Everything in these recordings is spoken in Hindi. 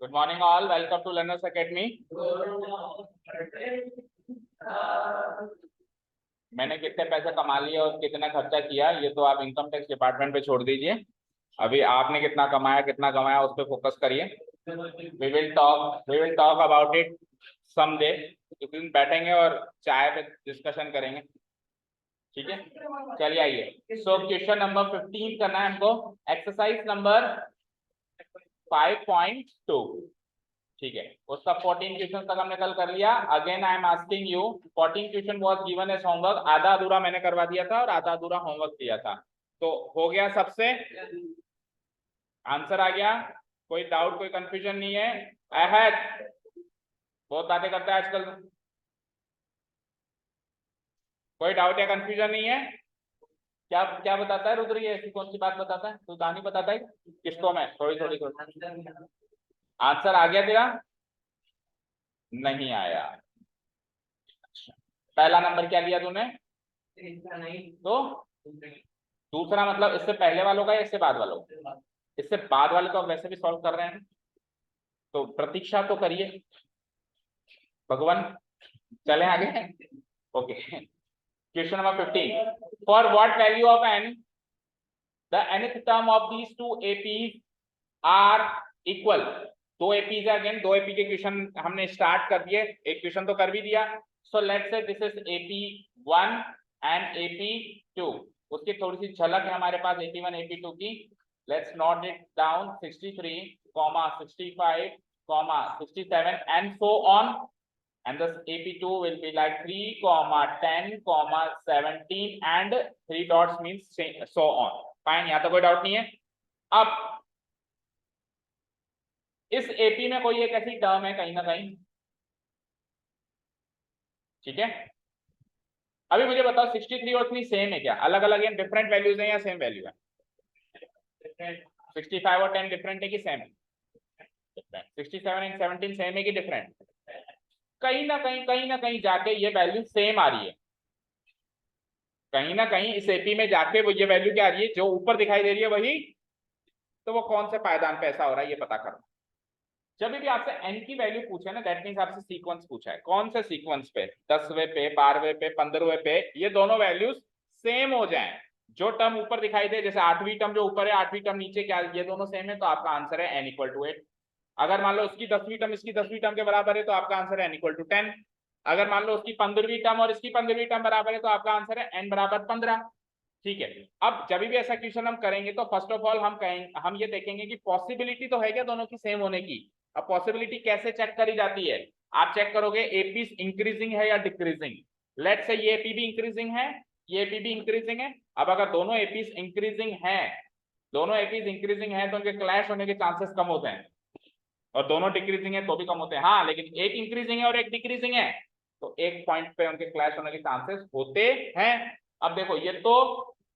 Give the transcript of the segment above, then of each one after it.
Good morning all, welcome to learners academy. मैंने कितने पैसे कमा लिए और कितना खर्चा किया ये तो आप इनकम टैक्स डिपार्टमेंट पे छोड़ दीजिए। अभी आपने कितना कमाया उस पर फोकस करिए। We will talk about it some day. एक दिन बैठेंगे और चाय पे डिस्कशन करेंगे, ठीक है। चलिए आइए। सो क्वेश्चन नंबर 15 करना है हमको, एक्सरसाइज नंबर 5.2, ठीक है। उसका 14 क्वेश्चन तक हमने कल कर लिया। Again I am asking you, 14 question was given as homework. आधा अधूरा मैंने करवा दिया था और आधा अधूरा होमवर्क दिया था, तो हो गया सबसे, आंसर आ गया। कोई डाउट, कोई कंफ्यूजन नहीं है। अहद बहुत बातें करता है आजकल, कोई डाउट या कंफ्यूजन नहीं है? क्या क्या बताता है रुद्र, ये ऐसी कौन सी बात बताता है? तू कहानी बताता है किसको? में थोड़ी थोड़ी आंसर आ गया तेरा? नहीं आया। पहला नंबर क्या लिया तूने? तो दूसरा मतलब इससे पहले वालों का या इससे बाद वालों? इससे बाद वाले तो वैसे भी सॉल्व कर रहे हैं, तो प्रतीक्षा तो करिए भगवान। चले आगे। Okay, question number 15, for what value of N the nth term of these two APs are equal. दो एपीज है, अगेन दो एपी के क्वेश्चन हमने स्टार्ट कर दिए, एक क्वेश्चन तो कर भी दिया। So let's say this is AP1 and AP2। उसकी थोड़ी सी झलक है हमारे पास AP1 AP2 की। Let's note it down, 63, 65, 67 and so on, and this AP2 will be like 3, 10, 17 and 3 dots means so on. Fine, यहाँ तो कोई डाउट नहीं है। अब इस एपी में कोई एक ऐसी टर्म है कहीं ना कहीं, ठीक है। अभी मुझे बताओ 63 और 3 सेम है क्या? अलग अलग है, डिफरेंट वैल्यूज है या सेम वैल्यू है? 65 और 10 डिफरेंट है कि सेम है? 67 एंड 17 सेम है कि डिफरेंट? कहीं ना कहीं जाके ये वैल्यू सेम आ रही है। कहीं ना कहीं इस एपी में जाके वो ये वैल्यू क्या आ रही है, जो ऊपर दिखाई दे रही है वही। तो वो कौन से पायदान पे ऐसा हो रहा है ये पता करना। जब भी आपसे n की वैल्यू पूछे ना, दैट मींस आपसे सीक्वेंस पूछा है। कौन से सीक्वेंस पे? 10वें पे, 12वें पे, 15वें पे, ये दोनों वैल्यूज सेम हो जाएं। जो टर्म ऊपर दिखाई दे, जैसे 8वीं टर्म जो ऊपर है, 8वीं टर्म नीचे, क्या ये दोनों सेम है, तो आपका आंसर है n = 8। अगर मान लो उसकी 10वीं टर्म इसकी 10वीं टर्म के बराबर है तो आपका आंसर है n = 10। अगर मान लो उसकी 15वीं टर्म और इसकी 15वीं टर्म बराबर है तो आपका आंसर है n = 15, ठीक है। अब जब भी ऐसा क्वेश्चन हम करेंगे तो फर्स्ट ऑफ ऑल हम ये देखेंगे कि पॉसिबिलिटी तो है क्या दोनों की सेम होने की। अब पॉसिबिलिटी कैसे चेक करी जाती है? आप चेक करोगे एपी इंक्रीजिंग है या डिक्रीजिंग। लेट्स से ये एपी भी इंक्रीजिंग है, ये एपी भी इंक्रीजिंग है। अब अगर दोनों एपीज इंक्रीजिंग है, दोनों एपीज इंक्रीजिंग है तो उनके क्लैश होने के चांसेस कम होते हैं, और दोनों डिक्रीजिंग है तो भी कम होते हैं। हाँ, लेकिन एक इंक्रीजिंग है और एक डिक्रीजिंग है तो एक पॉइंट पे उनके क्लैश होने के चांसेस होते हैं। अब देखो ये तो,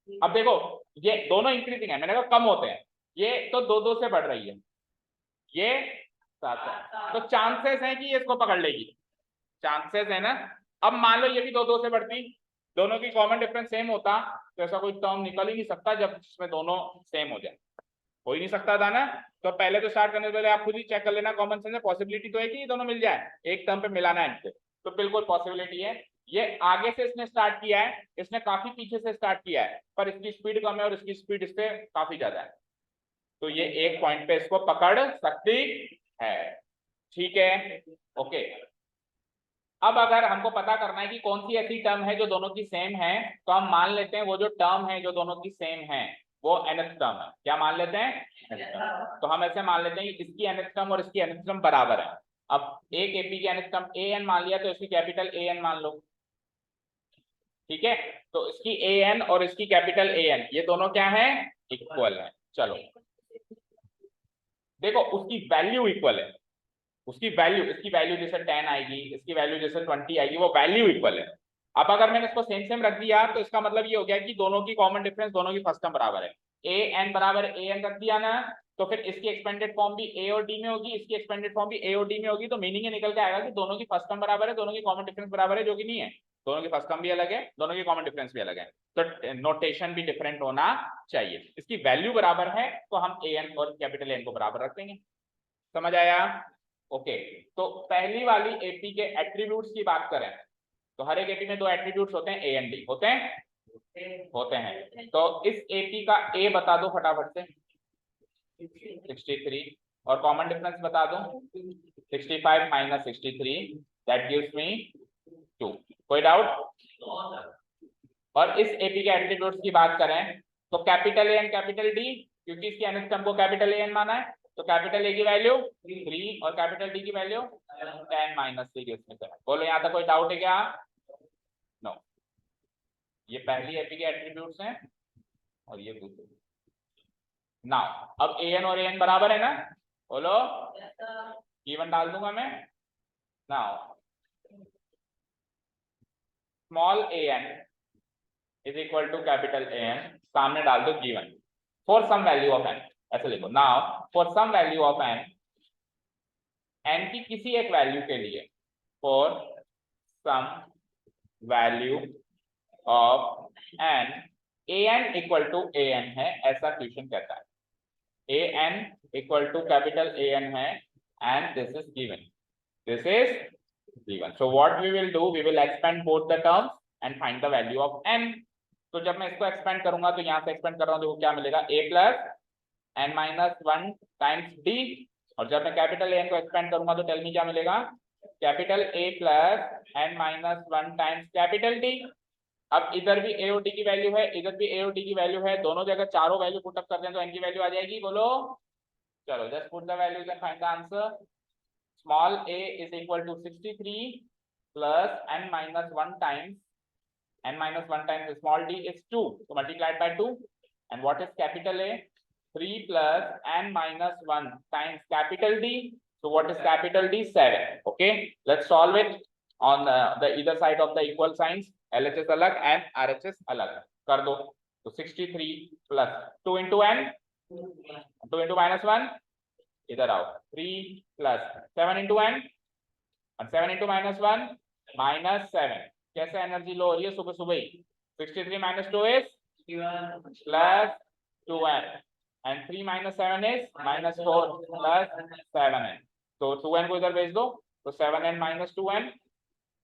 अब देखो ये दोनों इंक्रीजिंग है, मैंने कहा कम होते हैं, ये तो 2-2 से बढ़ रही है, ये 7 तो चांसेस है कि ये इसको पकड़ लेगी, चांसेस है ना। अब मान लो ये भी 2-2 से बढ़ती, दोनों की कॉमन डिफरेंस सेम होता, तो ऐसा कोई टर्म निकल ही नहीं सकता जब इसमें दोनों सेम हो जाए। हो ही नहीं सकता था ना। तो पहले तो स्टार्ट करने से पहले आप खुद ही चेक कर लेना, कॉमन सेंस है, पॉसिबिलिटी तो है कि ये दोनों मिल जाए, एक टर्म पे मिलाना है इनसे, तो बिल्कुल पॉसिबिलिटी है। ये आगे से इसने स्टार्ट किया है, इसने काफी पीछे से स्टार्ट किया है, पर इसकी स्पीड कम है और इसकी स्पीड इससे काफी ज्यादा है, तो ये एक पॉइंट पे इसको पकड़ सकती है, ठीक है। ओके, अब अगर हमको पता करना है कि कौन सी ऐसी टर्म है जो दोनों की सेम है, तो हम मान लेते हैं वो जो टर्म है जो दोनों की सेम है वो nth टर्म है। क्या मान लेते हैं? nth term. तो हम ऐसे मान लेते हैं कि इसकी nth टर्म और इसकी nth टर्म बराबर है। अब एक एपी की nth टर्म an मान लिया तो इसकी कैपिटल an मान लो, ठीक है। तो इसकी an और इसकी कैपिटल an ये दोनों क्या है? इक्वल है। चलो देखो उसकी वैल्यू इक्वल है, उसकी वैल्यू, इसकी वैल्यू जैसे 10 आएगी, इसकी वैल्यू जैसे 20 आएगी, वो वैल्यू इक्वल है। अब अगर मैंने इसको सेम सेम रख दिया तो इसका मतलब ये हो गया कि दोनों की कॉमन डिफरेंस, दोनों की फर्स्ट टर्म बराबर है। ए एन बराबर ए एन रख दिया ना, तो फिर इसकी एक्सपेंडेड फॉर्म भी ए और डी में होगी, इसकी एक्सपेंडेड फॉर्म भी ए और डी में होगी, तो मीनिंग ये निकल के आएगा कि दोनों की फर्स्ट टर्म बराबर है, दोनों की कॉमन डिफरेंस बराबर है, जो कि नहीं है। दोनों की फर्स्ट टर्म भी अलग है, दोनों की कॉमन डिफरेंस भी अलग है, तो नोटेशन भी डिफरेंट होना चाहिए। इसकी वैल्यू बराबर है तो हम ए एन और कैपिटल एन को बराबर रख देंगे। समझ आया? ओके। तो पहली वाली एपी के एट्रीब्यूट्स की बात करें तो हर एक एपी में दो एट्रीब्यूट्स होते हैं, ए एंड डी होते हैं। तो इस एपी का ए बता दो फटाफट से, 63, और कॉमन डिफरेंस बता दो 65 माइनस 63, दैट गिव्स मी 2। कोई डाउट? और इस एपी के एट्रीब्यूट्स की बात करें तो capital A and capital D, क्योंकि इसकी nth टर्म को कैपिटल ए एन माना है, तो कैपिटल ए की वैल्यू 3 और कैपिटल डी की वैल्यू 10 माइनस 3 गिव्स मी 7। बोलो यहाँ तक कोई डाउट है क्या? नो। ये पहली एपी के एट्रीब्यूट्स हैं और ये दूसरी। नाउ अब ए एन और ए एन बराबर है ना? बोलो। इवन डाल दूंगा मैं। Now small A N is equal to capital A N, सामने डाल दो given for some value of N, ऐसे लिखो। Now for some value of N, N की किसी एक वैल्यू के लिए, for some value of N, A N equal to A N है, ऐसा क्वेश्चन कहता है। A N equal to capital A N है and this is given, this is given. So what we will do, we will expand both the terms and find the value of N. तो जब मैं इसको एक्सपेंड करूंगा तो यहाँ से एक्सपेंड कर रहा हूँ, देखो क्या मिलेगा, A plus N minus 1 times D, और जब मैं कैपिटल एन को एक्सपेंड करूंगा तो टेल मी क्या मिलेगा, capital A plus N minus 1 times capital D. अब इधर भी ए और डी की वैल्यू है, इधर भी ए और डी की वैल्यू है, दोनों जगह चारों वैल्यू पुटअप कर दें तो एन की वैल्यू आ जाएगी। बोलो चलो, just put the values and find the answer. Small a is equal to 63 plus n minus 1 times, n minus 1 times small d is 2, so multiplied by 2. And what is capital A? 3 plus n minus 1 times capital D. So what is capital D? 7. Okay, let's solve it on the either side of the equal signs. LHS alag and RHS alag कर दो। तो 63 plus 2 into n, 2 into minus 1, इधर आओ, 3 plus 7 into n, और 7 into minus 1 minus 7। कैसे एनर्जी लो हो रही है सुबह सुबह ही? 63 minus 2 is plus 2n and 3 minus 7 is minus 4 plus 7n। तो 2n को इधर भेज दो तो 7n minus 2n,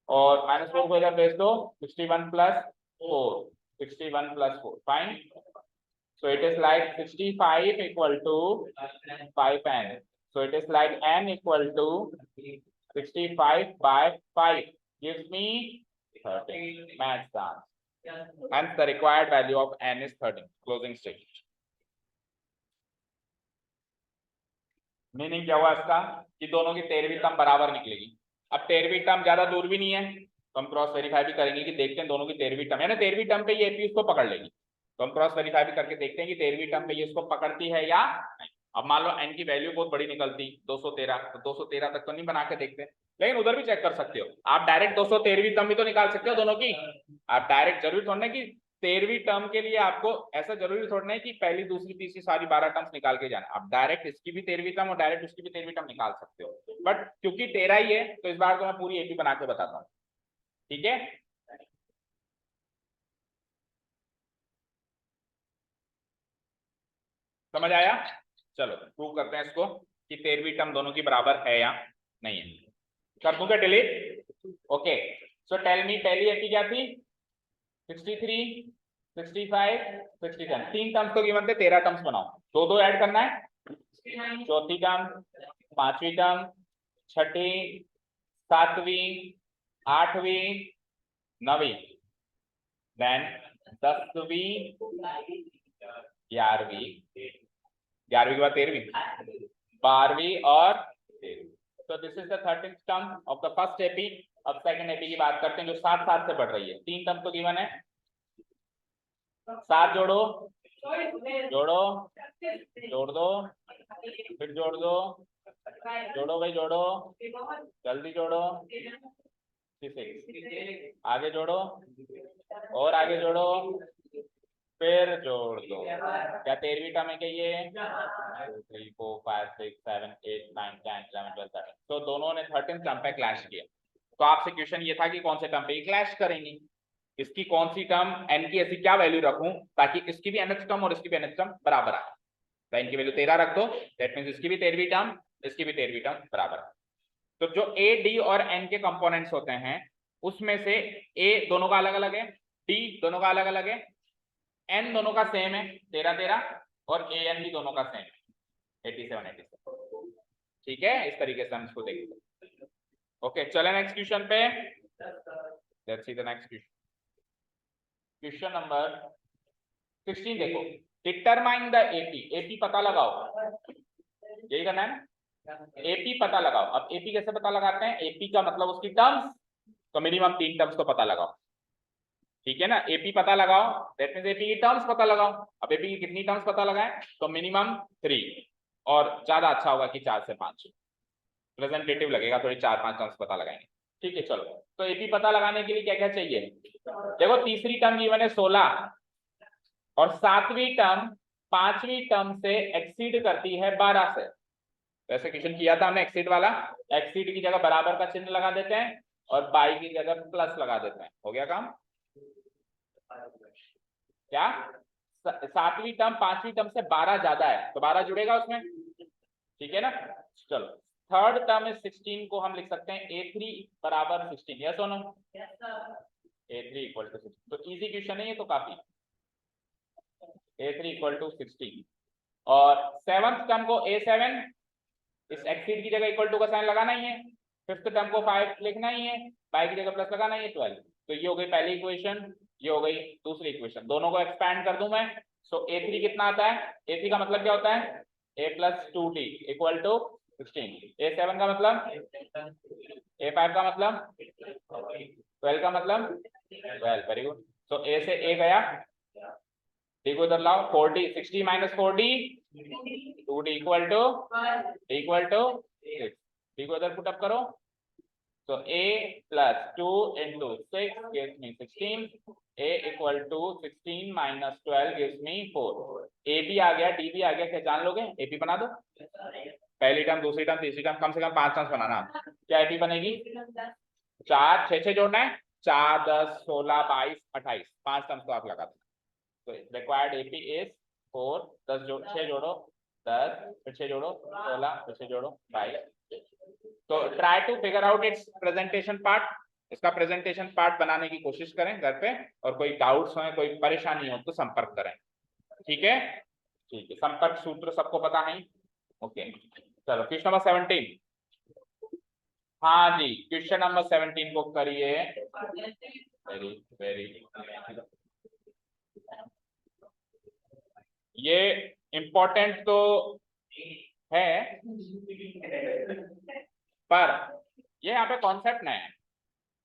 और minus 4 को इधर भेज दो 61 plus 4, 61 plus 4, fine। So it is like 65 equal to 5n. So it is like n equal to 65 by 5 gives me 13. Match the answer. Hence the required value of n is 13. Closing statement. Meaning क्या हुआ इसका कि दोनों की 13वीं टर्म बराबर निकलेगी। अब 13वीं टर्म ज्यादा दूर भी नहीं है तो हम क्रॉस वेरीफाई भी करेंगे कि देखते हैं दोनों की 13वीं टर्म है ना, 13वीं टर्म पे ये एपी उसको पकड़ लेगी, तो हम क्रॉस वेरीफाई भी करके देखते हैं कि 13वीं टर्म पे ये इसको पकड़ती है या नहीं। अब मान लो n की वैल्यू बहुत बड़ी निकलती 213, तो 213 तक तो नहीं बना के देखते, लेकिन उधर भी चेक कर सकते हो आप, डायरेक्ट 213वीं टर्म भी तो निकाल सकते हो दोनों की। आप डायरेक्ट जरूरी थोड़ा ना कि 13वीं टर्म के लिए आपको ऐसा जरूरी थोड़ा है कि पहली दूसरी तीसरी सारी 12 टर्म्स निकाल के जाना, आप डायरेक्ट इसकी भी 13वीं टर्म और डायरेक्ट उसकी भी 13वीं टर्म निकाल सकते हो, बट क्योंकि 13 ही है तो इस बार तो मैं पूरी एपी बना के बताता हूँ, ठीक है। समझ आया? चलो प्रूव करते हैं इसको कि 13वीं टर्म दोनों की बराबर है या नहीं है। कर दूंगा delete. Okay, so tell me पहली एपी क्या थी? 63, 65, 67, 3 टर्म्स तो गिवन थे, 13 टर्म्स बनाओ, दो दो ऐड करना है, चौथी टर्म, पांचवी टर्म, छठी, सातवीं, आठवीं, नवीं, देन 10वीं, 11वीं, 11वीं के बाद 13वीं, 12वीं और 13वीं। तो this is the 13th term of the first AP. अब सेकंड एपी की बात करते हैं जो साथ साथ से बढ़ रही है, 3 टर्म तो गिवन है, 7 जोड़ो, जोड़ो, जोड़ दो, फिर जोड़ दो, जोड़ो भाई जोड़ो, जल्दी जोड़ो, 6, आगे जोड़ो और आगे जोड़ो, फिर जोड़ दो। क्या 13वीं टर्म है क्या ये? 2, 3, 4, 5, 6, 7, 8, 9, 10, 11, 12, 13। तो दोनों ने 13th टर्म पे क्लैश किया। तो आपसे क्वेश्चन ये था कि कौन से टर्म पे क्लैश करेंगी, इसकी कौन सी टर्म n की ऐसी क्या वैल्यू रखूं ताकि इसकी भी nth टर्म और इसकी भी nth टर्म बराबर आए। तो n की वैल्यू 13 रख दो, दैट मींस इसकी भी 13वीं टर्म इसकी भी 13वीं टर्म बराबर है। तो जो a d और n के कंपोनेंट्स होते हैं उसमें से a दोनों का अलग अलग है, d दोनों का अलग अलग है, n दोनों का सेम है 13 13 और a n भी दोनों का सेम है 87 87। ठीक है, इस तरीके से हम इसको देखेंगे। ओके चले नेक्स्ट क्वेश्चन पे, let's see the next question. Question number 16 देखो, डिटरमाइन द एपी, एपी पता लगाओ, यही करना है ना, एपी पता लगाओ। अब एपी कैसे पता लगाते हैं, एपी का मतलब उसकी टर्म्स, तो मिनिमम 3 टर्म्स तो पता लगाओ, ठीक है ना, एपी पता लगाओ, दैट मींस एपी की टर्म्स पता लगाओ। अब एपी की कितनी टर्म्स पता लगाएं, तो मिनिमम 3 और ज्यादा अच्छा होगा कि 4 से 5, प्रेजेंटेटिव लगेगा, थोड़ी 4-5 टर्म्स पता लगाएंगे। ठीक है चलो, तो एपी पता लगाने के लिए क्या क्या चाहिए, देखो तीसरी टर्म गिवन है 16 और 7वीं टर्म 5वीं टर्म से एक्सीड करती है 12 से। वैसे क्वेश्चन किया था हमने एक्सीड वाला, एक्सीड की जगह बराबर का चिन्ह लगा देते हैं और बाई की जगह प्लस लगा देते हैं, हो गया काम। क्या 7वीं टर्म 5वीं टर्म से 12 ज्यादा है तो 12 जुड़ेगा उसमें, ठीक है ना। चलो थर्ड टर्म इज 16 को हम लिख सकते हैं a3 बराबर 16, यस और नो, a3 इक्वल टू 16, तो इजी क्वेश्चन है ये तो काफी, a3 इक्वल टू 16 और 7th टर्म को a7 इस एक्सीड की जगह इक्वल टू का साइन लगाना ही है, 5th टर्म को 5 लिखना ही है, बाई की जगह प्लस लगाना ही है 12। तो ये हो गई पहली इक्वेशन, ये हो गई दूसरी इक्वेशन, दोनों को एक्सपैंड कर दूं मैं, सो a3 कितना आता है, a3 का मतलब क्या होता है a + 2t equal to 16, a7 का मतलब, a5 का मतलब, 12 का मतलब 12, वेरी गुड। तो a से a गया, d को इधर लाओ, 4d 60 - 4d 2d equal to 6, d को इधर पुट अप करो, तो a + 2 × 6 gives me 16, a equal to 16 - 12 gives me 4, a भी आ गया d भी आ गया, क्या जान लोगे, AP बना दो, पहली टर्म दूसरी टर्म तीसरी टर्म, कम से कम 5 टर्म्स बनाना, क्या AP बनेगी, 4 6 जोड़ना है, 4 10 16 22 28, 5 टर्म्स तो आप लगा दो, तो रिक्वायर्ड AP इज 4, 10 6 जोड़ो 10, फिर 6 जोड़ो 16, फिर 6 जोड़ो 22। तो try to figure out its presentation part, इसका प्रेजेंटेशन पार्ट बनाने की कोशिश करें घर पे, और कोई डाउट्स हो कोई परेशानी हो तो संपर्क करें, ठीक है, ठीक है, संपर्क सूत्र सबको पता है, ओके चलो क्वेश्चन नंबर 17, हाँ जी क्वेश्चन नंबर 17 को करिए, वेरी वेरी, ये इंपॉर्टेंट तो है पर ये यहाँ पे कॉन्सेप्ट नया है,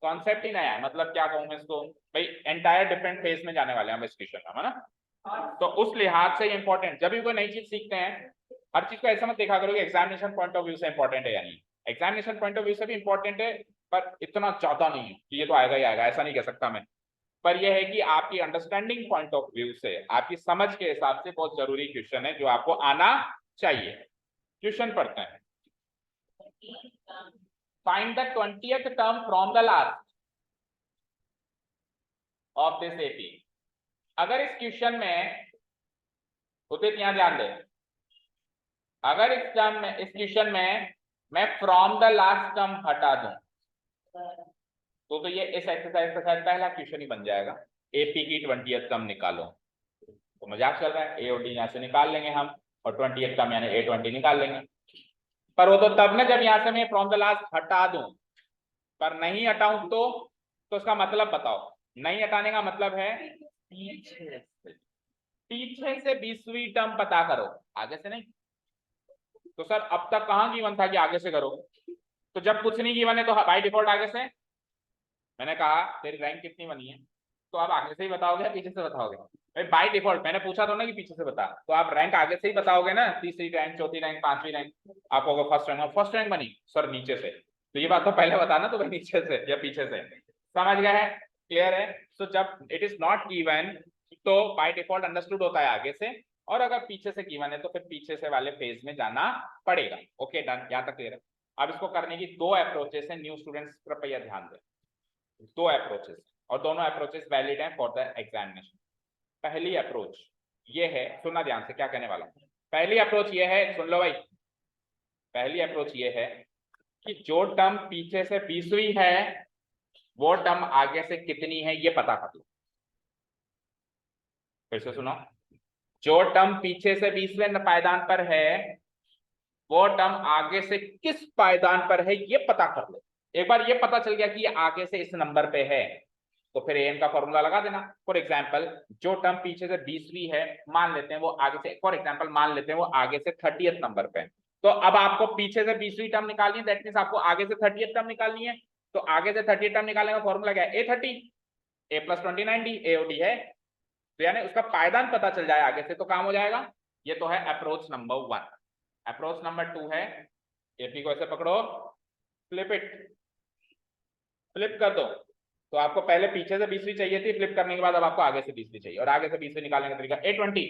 कॉन्सेप्ट ही नया है, मतलब क्या कहूँ मैं इसको भाई, एंटायर डिफरेंट फेज में जाने वाले हैं हम इस क्वेश्चन में, है ना, तो उस लिहाज से इंपॉर्टेंट, जब भी कोई नई चीज सीखते हैं हर चीज को ऐसा मत देखा करो कि एग्जामिनेशन पॉइंट ऑफ व्यू से इंपॉर्टेंट है, यानी एग्जामिनेशन पॉइंट ऑफ व्यू से भी इंपॉर्टेंट है पर इतना ज्यादा नहीं है कि ये तो आएगा ही आएगा, ऐसा नहीं कह सकता मैं, पर यह है कि आपकी अंडरस्टैंडिंग पॉइंट ऑफ व्यू से, आपकी समझ के हिसाब से बहुत जरूरी क्वेश्चन है जो आपको आना चाहिए। क्वेश्चन पढ़ते हैं, find the 20th term from the last of this AP। अगर इस क्वेश्चन में उदित यहाँ ध्यान दे, अगर इस टर्म में, इस क्वेश्चन में मैं फ्रॉम द लास्ट टर्म हटा दूं तो ये इस एक्सरसाइज का शायद पहला क्वेश्चन ही बन जाएगा, AP की 20th टर्म निकालो, तो मजाक चल रहा है, A और D यहाँ से निकाल लेंगे हम और 20th टर्म यानी A20 निकाल लेंगे, पर वो तो तब ना जब यहाँ से मैं फ्रॉम द लास्ट हटा दूं, पर नहीं हटाऊं तो उसका मतलब बताओ, नहीं हटाने का मतलब है पीछे से 20वीं टर्म पता करो, आगे से नहीं। तो सर अब तक कहाँ गिवन था कि आगे से करो, तो जब कुछ नहीं गिवन है तो बाय डिफॉल्ट आगे से, मैंने कहा तेरी रैंक कितनी बनी है तो आप आगे से ही बताओगे या पीछे से बताओगे, भाई बाय डिफॉल्ट मैंने पूछा तो ना कि पीछे से बता, तो आप रैंक आगे से ही बताओगे ना, तीसरी रैंक चौथी रैंक 5वीं रैंक, आपको फर्स्ट रैंक बनी सर नीचे से, तो ये बात तो पहले बताना, तो भाई नीचे से या पीछे से, समझ गए है, क्लियर है। सो जब इट इज नॉट गिवन तो बाय डिफॉल्ट अंडरस्टूड होता है आगे से, और अगर पीछे से गिवन है तो फिर पीछे से वाले फेज में जाना पड़ेगा, ओके डन, यहाँ तक क्लियर है। अब इसको करने की दो अप्रोचेस है, न्यू स्टूडेंट्स कृपया ध्यान दें, दो अप्रोचेस और दोनों अप्रोचेस वैलिड हैं फॉर द एग्जामिनेशन। पहली अप्रोच ये है, सुनना ध्यान से क्या कहने वाला हूं। पहली अप्रोच ये है, सुन लो भाई, पहली अप्रोच ये है कि जो टर्म पीछे से 20वीं है वो टर्म आगे से कितनी है ये पता कर लो। फिर से सुनो, जो टर्म पीछे से 20वें पायदान पर है वो टर्म आगे से किस पायदान पर है ये पता कर लो। एक बार ये पता चल गया कि ये आगे से इस नंबर पे है तो फिर एन का फॉर्मूला लगा देना। फॉर एग्जाम्पल जो टर्म पीछे से 20वीं है, मान लेते हैं वो आगे से, फॉर एग्जाम्पल मान लेते हैं वो आगे से 30th नंबर पे है, तो अब आपको पीछे से 20वीं टर्म निकालनी है, दैट मींस आपको आगे से 30th टर्म निकालनी है। तो आगे से 30th टर्म निकालने का फॉर्मूला क्या है, A30, A+29D, AOD है। तो यानी उसका पायदान पता चल जाए आगे से तो काम हो जाएगा। ये तो है अप्रोच नंबर 1। अप्रोच नंबर 2 है, एपी को ऐसे पकड़ो, फ्लिप इट, फ्लिप कर दो। तो आपको पहले पीछे से 20वीं चाहिए थी, फ्लिप करने के बाद अब आपको आगे से 20वीं चाहिए, और आगे से 20वीं निकालने का तरीका A20।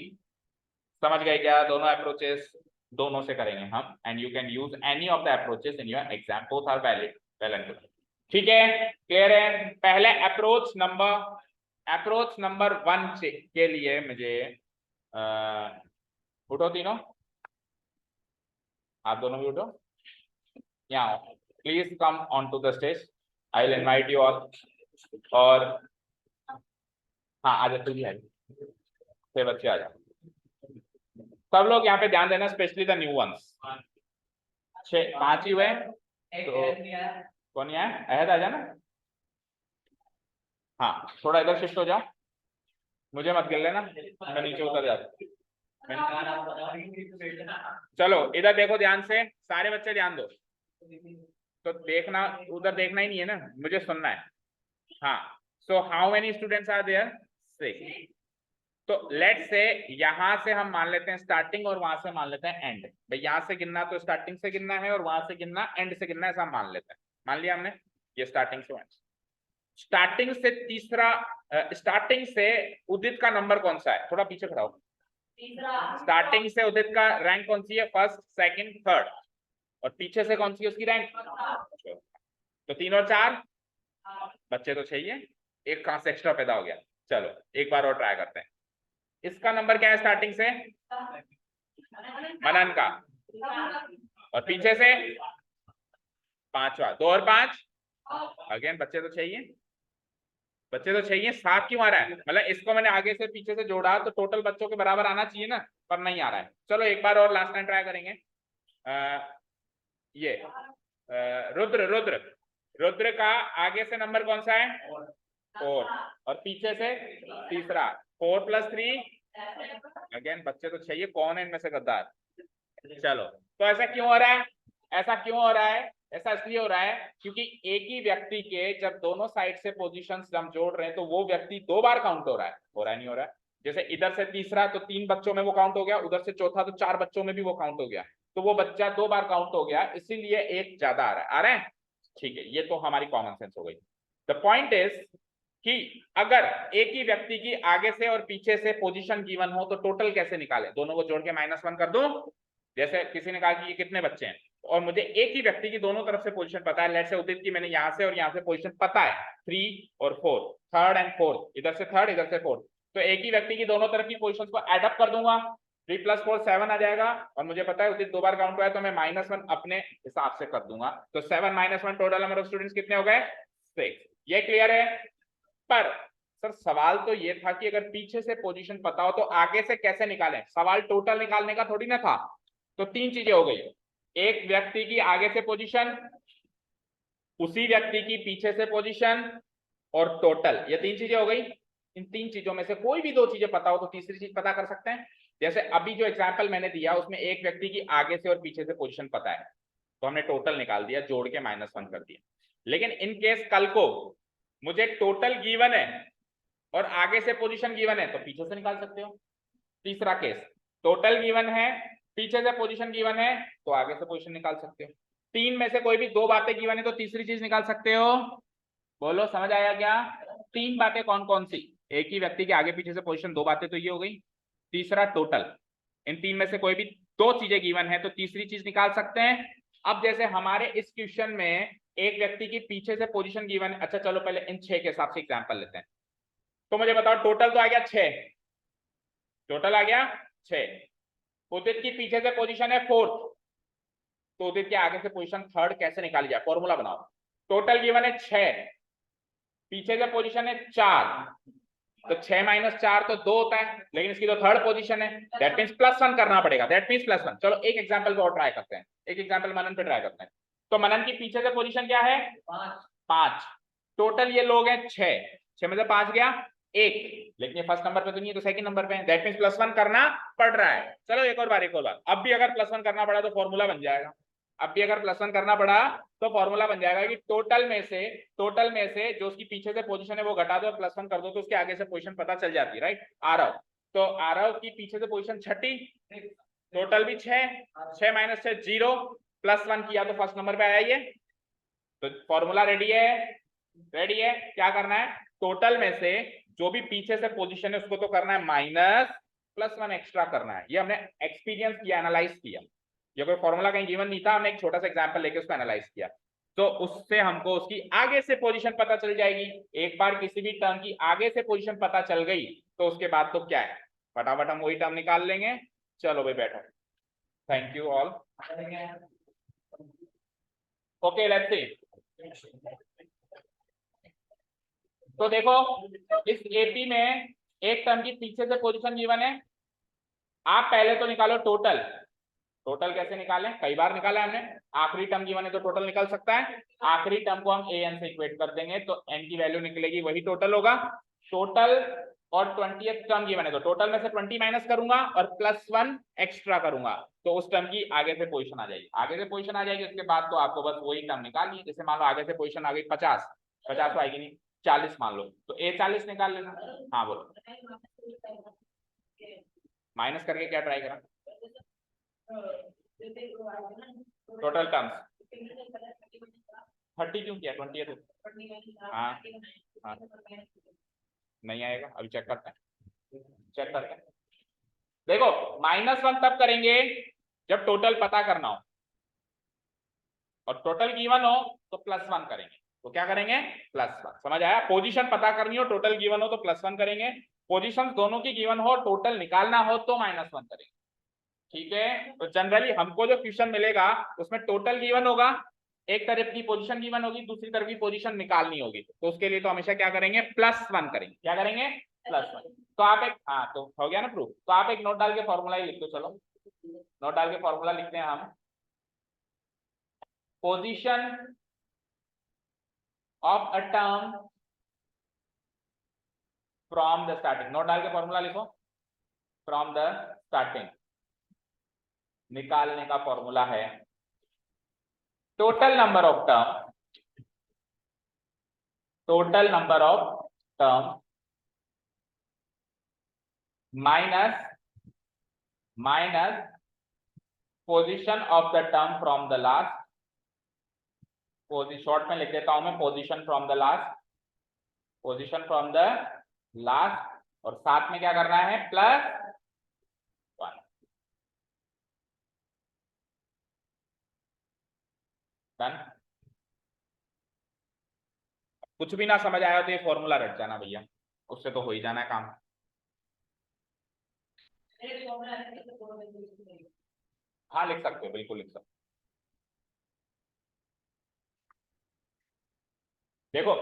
समझ गए क्या? दोनों अप्रोचेस दोनों से करेंगे हम, and you can use any of the approaches in your exam, both are valid, well and good. ठीक है, क्लियर है? पहले अप्रोच नंबर 1 के लिए मुझे उठो तीनों, आप दोनों भी उठो, यहाँ please come on to the stage, I will invite you all. और हाँ आ जाओ, भी है, 6 बच्चे आ जाओ, सब लोग यहाँ पे ध्यान देना, स्पेशली द न्यू वंस। 5 ही हुए तो कौन है? अहद आ जाना। हाँ थोड़ा इधर शिफ्ट हो जाओ, मुझे मत गिर लेना, मैं नीचे उतर जाता। चलो इधर देखो ध्यान से, सारे बच्चे ध्यान दो। तो देखना, उधर देखना ही नहीं है ना, मुझे सुनना है। हाँ, so how many students are there? 6। तो लेट्स से यहां से हम मान लेते हैं स्टार्टिंग और वहां से मान लेते हैं एंड। भाई यहां से गिनना तो स्टार्टिंग से गिनना है और वहां से गिनना एंड से गिनना है, ऐसा हम मान लेते हैं। मान लिया हमने, ये स्टार्टिंग से एंड। स्टार्टिंग से तीसरा, स्टार्टिंग से उदित का नंबर कौन सा है? थोड़ा पीछे खड़ा हो। स्टार्टिंग से उदित का रैंक कौन सी है? First, second, third. और पीछे से कौन सी है उसकी रैंक? तो 3 और 4 बच्चे तो चाहिए, एक कहां से एक्स्ट्रा पैदा हो गया। चलो एक बार और ट्राई करते हैं। इसका नंबर क्या है स्टार्टिंग से? मनन का। और पीछे से 5वां, 2 और 5 अगेन बच्चे तो चाहिए, बच्चे तो चाहिए। 7 क्यों आ रहा है? मतलब इसको मैंने आगे से पीछे से जोड़ा तो टोटल बच्चों के बराबर आना चाहिए ना, पर नहीं आ रहा है। चलो एक बार और लास्ट टाइम ट्राई करेंगे। ये रुद्र रुद्र रुद्र का आगे से नंबर कौन सा है? 4। और पीछे से तीसरा, 4 + 3 अगेन बच्चे तो चाहिए, कौन है इनमें से गद्दार? चलो, तो ऐसा क्यों हो रहा है? ऐसा क्यों हो रहा है? ऐसा इसलिए हो रहा है क्योंकि एक ही व्यक्ति के जब दोनों साइड से पोजीशंस हम जोड़ रहे हैं तो वो व्यक्ति 2 बार काउंट हो रहा है, हो रहा है नहीं हो रहा है? जैसे इधर से तीसरा तो 3 बच्चों में वो काउंट हो गया, उधर से चौथा तो 4 बच्चों में भी वो काउंट हो गया, तो वो बच्चा 2 बार काउंट हो गया, इसीलिए एक ज्यादा आ रहा है। ठीक है, ये तो हमारी कॉमन सेंस हो गई। द पॉइंट इज कि अगर एक ही व्यक्ति की आगे से और पीछे से पोजीशन गिवन हो तो टोटल कैसे निकाले? दोनों को जोड़ के -1 कर दो। जैसे किसी ने कहा कि ये कितने बच्चे हैं और मुझे एक ही व्यक्ति की दोनों तरफ से पोजीशन पता है, लेट्स से उदित की मैंने यहाँ से और यहाँ से पोजीशन पता है 3 और 4, थर्ड एंड फोर्थ, इधर से थर्ड इधर से फोर्थ, तो एक ही व्यक्ति की दोनों तरफ की पोजीशन को एड अप कर दूंगा, 3 + 4 7 आ जाएगा। और मुझे पता है उदित 2 बार काउंट हुआ है तो मैं -1 अपने हिसाब से कर दूंगा, तो 7 - 1 टोटल नंबर ऑफ स्टूडेंट्स कितने हो गए? 6। ये क्लियर है? पर सर सवाल तो ये था कि अगर पीछे से पोजीशन पता हो तो आगे से कैसे निकालें? सवाल टोटल निकालने का थोड़ी ना था। तो 3 चीजें हो गई, एक व्यक्ति की आगे से पोजीशन, उसी व्यक्ति की पीछे से पोजीशन और टोटल, ये 3 चीजें हो गई। इन 3 चीजों में से कोई भी 2 चीजें पता हो तो तीसरी चीज पता कर सकते हैं। जैसे अभी जो एग्जांपल मैंने दिया उसमें एक व्यक्ति की आगे से और पीछे से पोजीशन पता है तो हमने टोटल निकाल दिया, जोड़ के -1 कर दिया। लेकिन इन केस कल को मुझे टोटल गिवन है और आगे से पोजीशन गिवन है तो पीछे से निकाल सकते हो। तीसरा केस, टोटल गिवन है, पीछे से पोजीशन गिवन है तो आगे से पोजीशन निकाल सकते हो। 3 में से कोई भी 2 बातें गिवन है तो तीसरी चीज निकाल सकते हो। बोलो समझ आया क्या? 3 बातें कौन कौन सी? एक ही व्यक्ति के आगे पीछे से पोजीशन, 2 बातें तो ये हो गई, तीसरा टोटल। इन 3 में से कोई भी 2 चीजें गिवन है तो तीसरी चीज निकाल सकते हैं। अब जैसे हमारे इस क्वेश्चन में एक व्यक्ति की पीछे से पोजीशन गिवन है। अच्छा चलो पहले इन 6 के हिसाब से एग्जांपल लेते हैं। तो मुझे बताओ टोटल तो आ गया 6, टोटल आ गया 6। उदित की पीछे से पोजीशन है 4th, तो उदित के आगे से पोजीशन 3rd कैसे निकाली जाए, फॉर्मूला बनाओ। टोटल गिवन है 6, पीछे से पोजीशन है 4, तो 6 - 4 तो 2 होता है, लेकिन इसकी तो 3rd पोजीशन है, दैट मींस +1 करना पड़ेगा, दैट मींस +1। चलो एक एग्जांपल पे और ट्राई करते हैं, एक एग्जांपल मनन पे ट्राई करते हैं। तो मनन की पीछे से पोजीशन क्या है 5, टोटल ये लोग हैं 6, 6 में से 5 गया 1, लेकिन ये फर्स्ट नंबर पे तो नहीं है, तो सेकंड नंबर पे है, दैट मींस +1 करना पड़ रहा है। चलो एक और बार अब भी अगर +1 करना पड़ा तो फॉर्मूला बन जाएगा। अब भी अगर +1 करना पड़ा तो फॉर्मूला बन जाएगा कि टोटल में से जो उसकी पीछे से पोजीशन है वो घटा दो और +1 कर दो, तो उसके आगे से पोजीशन पता चल जाती है, राइट। आरव, तो आरव की पीछे से पोजीशन 6, टोटल भी 6, 6 - 6 0, +1 किया तो फर्स्ट नंबर पे आया ये। तो फॉर्मूला रेडी है, रेडी है। क्या करना है, टोटल में से जो भी पीछे से पोजीशन है उसको तो करना है माइनस, +1 एक्स्ट्रा करना है। ये हमने एक्सपीरियंस किया, एनालाइज किया, ये कोई फॉर्मूला कहीं गिवन नहीं था, हमने एक छोटा सा एग्जांपल लेके उसको एनालाइज किया, तो उससे हमको उसकी आगे से पोजीशन पता चल जाएगी। एक बार किसी भी टर्म की आगे से पोजीशन पता चल गई तो उसके बाद तो क्या है, फटाफट हम वही टर्म निकाल लेंगे। चलो भाई बैठो, thank you all. Okay let's see. तो देखो इस एपी में एक टर्म की पीछे से पोजीशन गिवन है। आप पहले तो निकालो टोटल, टोटल कैसे निकालें, कई बार निकाला है हमने। आखिरी टर्म गिवन है तो टोटल निकल सकता है, आखिरी टर्म को हम an से इक्वेट कर देंगे तो n की वैल्यू निकलेगी, वही टोटल होगा। टोटल और 20th टर्म गिवन है तो टोटल में से 20 माइनस करूंगा और +1 एक्स्ट्रा करूंगा, तो उस टर्म की आगे से पोजीशन आ जाएगी, आगे से पोजीशन आ जाएगी। उसके बाद तो आपको बस वही टर्म निकालनी है। जैसे मान लो आगे से पोजीशन आ गई 50, 50 तो आएगी नहीं, 40 मान लो, तो a40 निकाल लेना। हाँ बोलो, माइनस करके क्या ट्राई करा, टोटल टर्म्स 30 क्यों किया, 20 है तो हाँ हाँ नहीं आएगा, अभी चेक करते हैं, चेक करते हैं। देखो -1 तब करेंगे जब टोटल पता करना हो, और टोटल गिवन हो तो +1 करेंगे। तो क्या करेंगे, +1, समझ आया। पोजीशन पता करनी हो, टोटल गिवन हो तो +1 करेंगे, पोजीशन दोनों की गिवन हो, टोटल निकालना हो तो -1 करेंगे। ठीक है, तो जनरली हमको जो क्वेश्चन मिलेगा उसमें टोटल गिवन होगा, एक तरफ की पोजीशन गिवन होगी, दूसरी तरफ की पोजीशन निकालनी होगी, तो उसके लिए तो हमेशा क्या करेंगे, +1 करेंगे। क्या करेंगे, +1। तो आप एक, हाँ तो हो गया ना प्रूफ, तो आप एक नोट डाल के फॉर्मूला ही लिख दो। चलो नोट डाल के फॉर्मूला लिखते हैं हम, position of a term from the starting, note डाल के फॉर्मूला लिखो, फ्रॉम द स्टार्टिंग निकालने का फॉर्मूला है total number of term, total number of term minus position of the term from the last, short में लिख देता हूं मैं, position from the last, position from the last, और साथ में क्या करना है, +1। डन। कुछ भी ना समझ आया तो ये फॉर्मूला रट जाना भैया, उससे तो हो ही जाना है काम। हाँ लिख सकते हो, बिल्कुल लिख सकते हो। देखो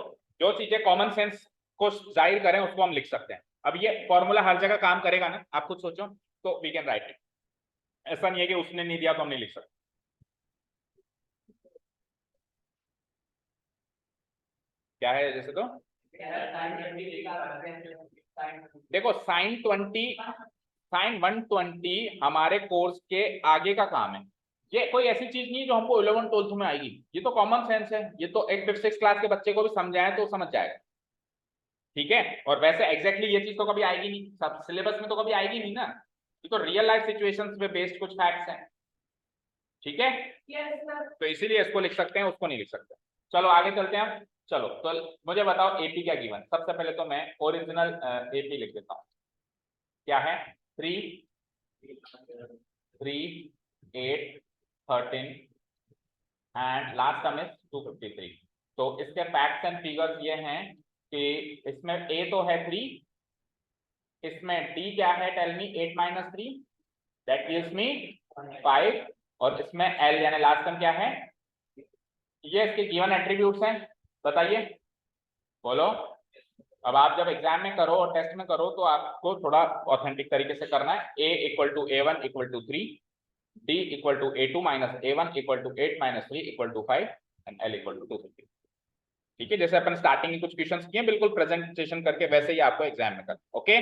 जो चीजें कॉमन सेंस को जाहिर करें उसको हम लिख सकते हैं। अब ये फॉर्मूला हर जगह काम करेगा ना, आप खुद सोचो, तो वी कैन राइट इट। ऐसा नहीं है कि उसने नहीं दिया तो हम नहीं लिख सकते। क्या है जैसे, तो देखो sin 120 हमारे कोर्स के आगे का काम है, ये कोई ऐसी चीज नहीं है जो हमको 11 12 में आएगी, ये तो कॉमन सेंस है, ये तो एक 5th 6th क्लास के बच्चे को भी समझाएं तो समझ जाएगा। ठीक है, और वैसे एग्जैक्टली ये चीज तो कभी आएगी नहीं, सब सिलेबस में तो कभी आएगी नहीं ना, ये तो रियल लाइफ सिचुएशंस पे बेस्ड कुछ फैक्ट्स हैं। ठीक है, तो इसीलिए इसको लिख सकते हैं, उसको नहीं लिख सकते। चलो आगे चलते हैं हम। चलो तो मुझे बताओ एपी क्या गिवन, सबसे पहले तो मैं ओरिजिनल एपी लिख देता हूँ। क्या है, 3 3 8 13 एंड लास्ट टर्म इज 253। तो इसके फैक्ट्स एंड फिगर्स ये हैं कि इसमें a तो है 3, इसमें d क्या है, tell me, 8 minus 3 that gives me 5, और इसमें l यानी लास्ट टर्म क्या है, ये इसके गिवन एट्रीब्यूट्स हैं, बताइए, बोलो। अब आप जब एग्जाम में करो और टेस्ट में करो तो आपको थोड़ा ऑथेंटिक तरीके से करना है। a equal to a1 equal to 3, d equal to a2 minus a1 equal to 8 minus 3 equal to 5 and l equal to 250। ठीक है, जैसे अपन स्टार्टिंग में कुछ क्वेश्चंस किए बिल्कुल प्रेजेंटेशन करके वैसे ही आपको एग्जाम में करना। ओके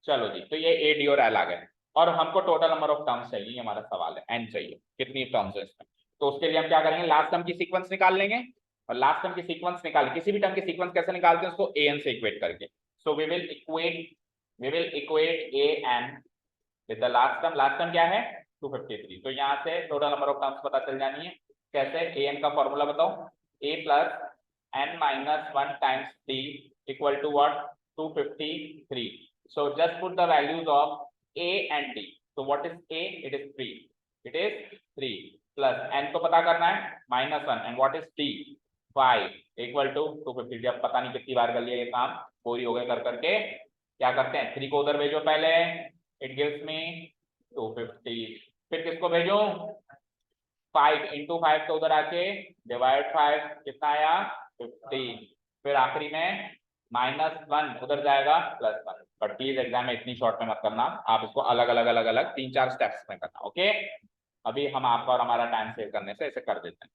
चलो जी, तो ये a d और l आ गए, और हमको टोटल नंबर ऑफ टर्म्स चाहिए, ये हमारा सवाल है, n चाहिए, कितनी टर्म्स है इसमें। तो उसके लिए हम क्या करेंगे, लास्ट टर्म की सीक्वेंस निकाल लेंगे, और लास्ट टर्म की सीक्वेंस निकाल, किसी भी टर्म की सीक्वेंस कैसे निकालते हैं, उसको an से इक्वेट करके। So we will equate an with the last term क्या है 253। तो यहाँ से टोटल नंबर ऑफ टर्म्स पता चल जानी है। कैसे, an का फॉर्मूला बताओ, a plus n minus 1 times d equal to what, 253। So just put the values of a and d. So what is a? It is 3. It is 3 plus n को पता करना है -1 and what is d? 5 equal to 250। जब पता नहीं कितनी बार कर लिया ये काम, बोरी हो गए कर करके, क्या करते हैं, 3 को उधर भेजो पहले, it gives me 250। फिर किसको भेजो, 5 into 5 तो उधर आके डिवाइड 5 कितना आया 50। फिर आखिरी में -1 उधर जाएगा +1। बट प्लीज एग्जाम में इतनी शॉर्ट में मत करना, आप इसको अलग अलग 3-4 स्टेप्स में करना। ओके अभी हम आपका और हमारा टाइम सेव करने से इसे कर देते हैं।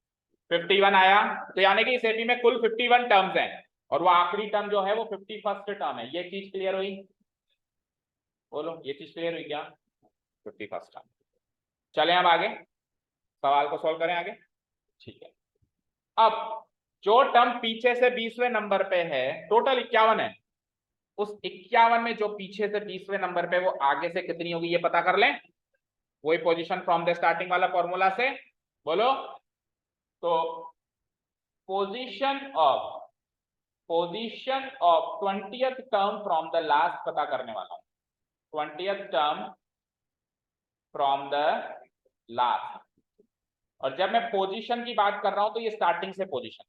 51 आया, तो यानी कि इस एपी में कुल 51 टर्म्स हैं, और वो आखिरी टर्म जो है वो 51st टर्म है। ये चीज क्लियर हुई, बोलो ये चीज क्लियर हुई क्या, 51st टर्म। चले अब आगे सवाल को सॉल्व करें आगे। ठीक है, अब जो टर्म पीछे से 20वें नंबर पे है, टोटल 51 है, उस 51 में जो पीछे से 20वें नंबर पे वो आगे से कितनी होगी ये पता कर लें, वही पोजीशन फ्रॉम द स्टार्टिंग वाला फॉर्मूला से, बोलो। तो position of 20th term from the last पता करने वाला हूं, 20th term from the last. और जब मैं पोजीशन की बात कर रहा हूं तो ये स्टार्टिंग से पोजीशन,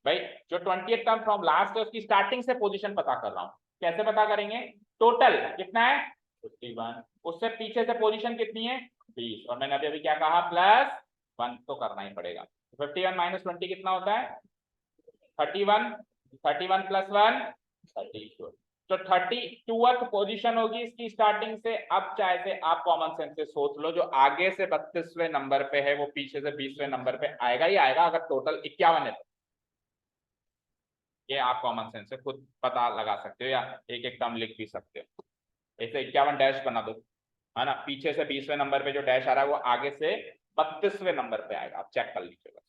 भाई जो 20th टर्म फ्रॉम लास्ट है उसकी स्टार्टिंग से पोजीशन पता कर रहा हूं। कैसे पता करेंगे, टोटल कितना है 51, उससे पीछे से पोजीशन कितनी है 20, और मैंने अभी क्या कहा +1 तो करना ही पड़ेगा। 51 माइनस 20 कितना होता है 31, 31 + 1 32। तो 32th पोजीशन होगी इसकी स्टार्टिंग से। अब चाहे से आप कॉमन सेंस से सोच लो, जो आगे से 32वें नंबर पे है वो पीछे से 20वें नंबर पे आएगा ही आएगा, अगर टोटल 51 है तो। ये आप कॉमन सेंस से खुद पता लगा सकते हो, या एक एक टर्म लिख भी सकते हो। ऐसे 51 डैश बना दो, है ना, पीछे से 20वें नंबर पे जो डैश आ रहा है वो आगे से 32वें नंबर पे आएगा, आप चेक कर लीजिएगा।